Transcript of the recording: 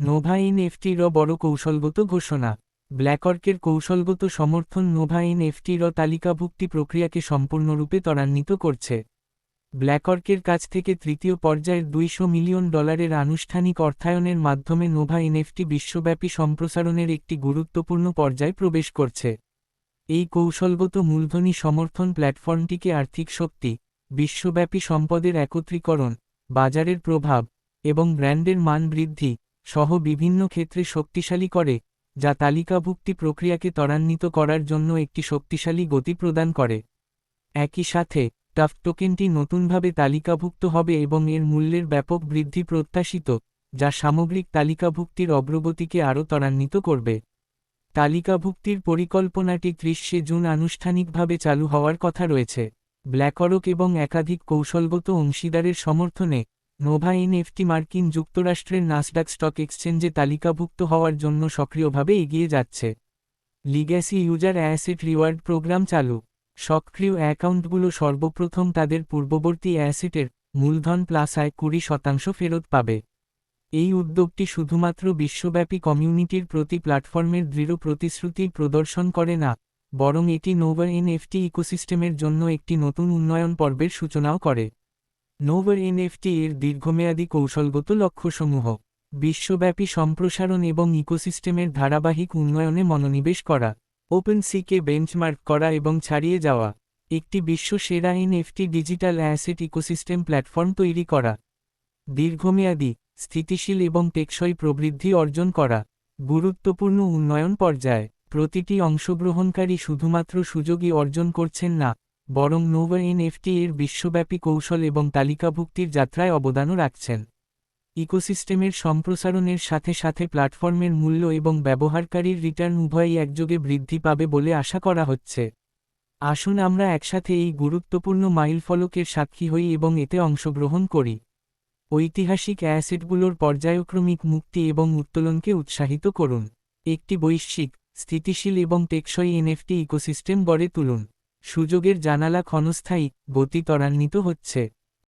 Nova এনএফটির বড় কৌশলগত ঘোষণা। ব্ল্যাকরকের কৌশলগত সমর্থন নোভা এনএফটির তালিকাভুক্তি প্রক্রিয়াকে সম্পূর্ণরূপে ত্বরান্বিত করছে। ব্ল্যাকরকের কাছ থেকে তৃতীয় পর্যায়ের $200 মিলিয়ন আনুষ্ঠানিক অর্থায়নের মাধ্যমে নোভা এনএফটি বিশ্বব্যাপী সম্প্রসারণের একটি গুরুত্বপূর্ণ পর্যায়ে প্রবেশ করছে। এই কৌশলগত মূলধনী সমর্থন প্ল্যাটফর্মটিকে আর্থিক শক্তি, বিশ্বব্যাপী সম্পদের একত্রীকরণ, বাজারের প্রভাব এবং ব্র্যান্ডের মান বৃদ্ধি সহ বিভিন্ন ক্ষেত্রে শক্তিশালী করে, যা তালিকাভুক্তি প্রক্রিয়াকে ত্বরান্বিত করার জন্য একটি শক্তিশালী গতি প্রদান করে। একই সাথে টাফ টোকেনটি নতুনভাবে তালিকাভুক্ত হবে এবং এর মূল্যের ব্যাপক বৃদ্ধি প্রত্যাশিত, যা সামগ্রিক তালিকাভুক্তির অগ্রগতিকে আরও ত্বরান্বিত করবে। তালিকাভুক্তির পরিকল্পনাটি 30শে জুন আনুষ্ঠানিকভাবে চালু হওয়ার কথা রয়েছে। ব্ল্যাকরক এবং একাধিক কৌশলগত অংশীদারের সমর্থনে নোভা এনএফটি মার্কিন যুক্তরাষ্ট্রের নাসডাক স্টক এক্সচেঞ্জে তালিকাভুক্ত হওয়ার জন্য সক্রিয়ভাবে এগিয়ে যাচ্ছে। Legacy user asset reward program চালু। সক্রিয় অ্যাকাউন্টগুলো সর্বপ্রথম তাদের পূর্ববর্তী অ্যাসেটের মূলধন প্লাস আয় 20% ফেরত পাবে। এই উদ্যোগটি শুধুমাত্র বিশ্বব্যাপী কমিউনিটির প্রতি প্ল্যাটফর্মের দৃঢ় প্রতিশ্রুতি প্রদর্শন করে না, বরং এটি নোভা এনএফটি ইকোসিস্টেমের জন্য একটি নতুন উন্নয়ন পর্বের সূচনাও করে। নোভা এনএফটি এর দীর্ঘমেয়াদী কৌশলগত লক্ষ্যসমূহ: বিশ্বব্যাপী সম্প্রসারণ এবং ইকোসিস্টেমের ধারাবাহিক উন্নয়নে মনোনিবেশ করা, ওপেনসিকে বেঞ্চমার্ক করা এবং ছাড়িয়ে যাওয়া, একটি বিশ্ব সেরা NFT digital asset ecosystem platform তৈরি করা, দীর্ঘমেয়াদী, স্থিতিশীল এবং টেকসই প্রবৃদ্ধি অর্জন করা। গুরুত্বপূর্ণ উন্নয়ন পর্যায়: প্রতিটি অংশগ্রহণকারী শুধুমাত্র সুযোগই অর্জন করছেন না, বরং নোভা এনএফটি এর বিশ্বব্যাপী কৌশল এবং তালিকাভুক্তির যাত্রায় অবদানও রাখছেন। ইকোসিস্টেমের সম্প্রসারণের সাথে সাথে প্ল্যাটফর্মের মূল্য এবং ব্যবহারকারীর রিটার্ন উভয়ই একযোগে বৃদ্ধি পাবে বলে আশা করা হচ্ছে। আসুন আমরা একসাথে এই গুরুত্বপূর্ণ মাইলফলকের সাক্ষী হই এবং এতে অংশগ্রহণ করি। ঐতিহাসিক অ্যাসেটগুলোর পর্যায়ক্রমিক মুক্তি এবং উত্তোলনকে উৎসাহিত করুন। একটি বৈশ্বিক, স্থিতিশীল এবং টেকসই এনএফটি ইকোসিস্টেম গড়ে তুলুন। সুযোগের জানালা ক্ষণস্থায়ী, গতি ত্বরান্বিত হচ্ছে।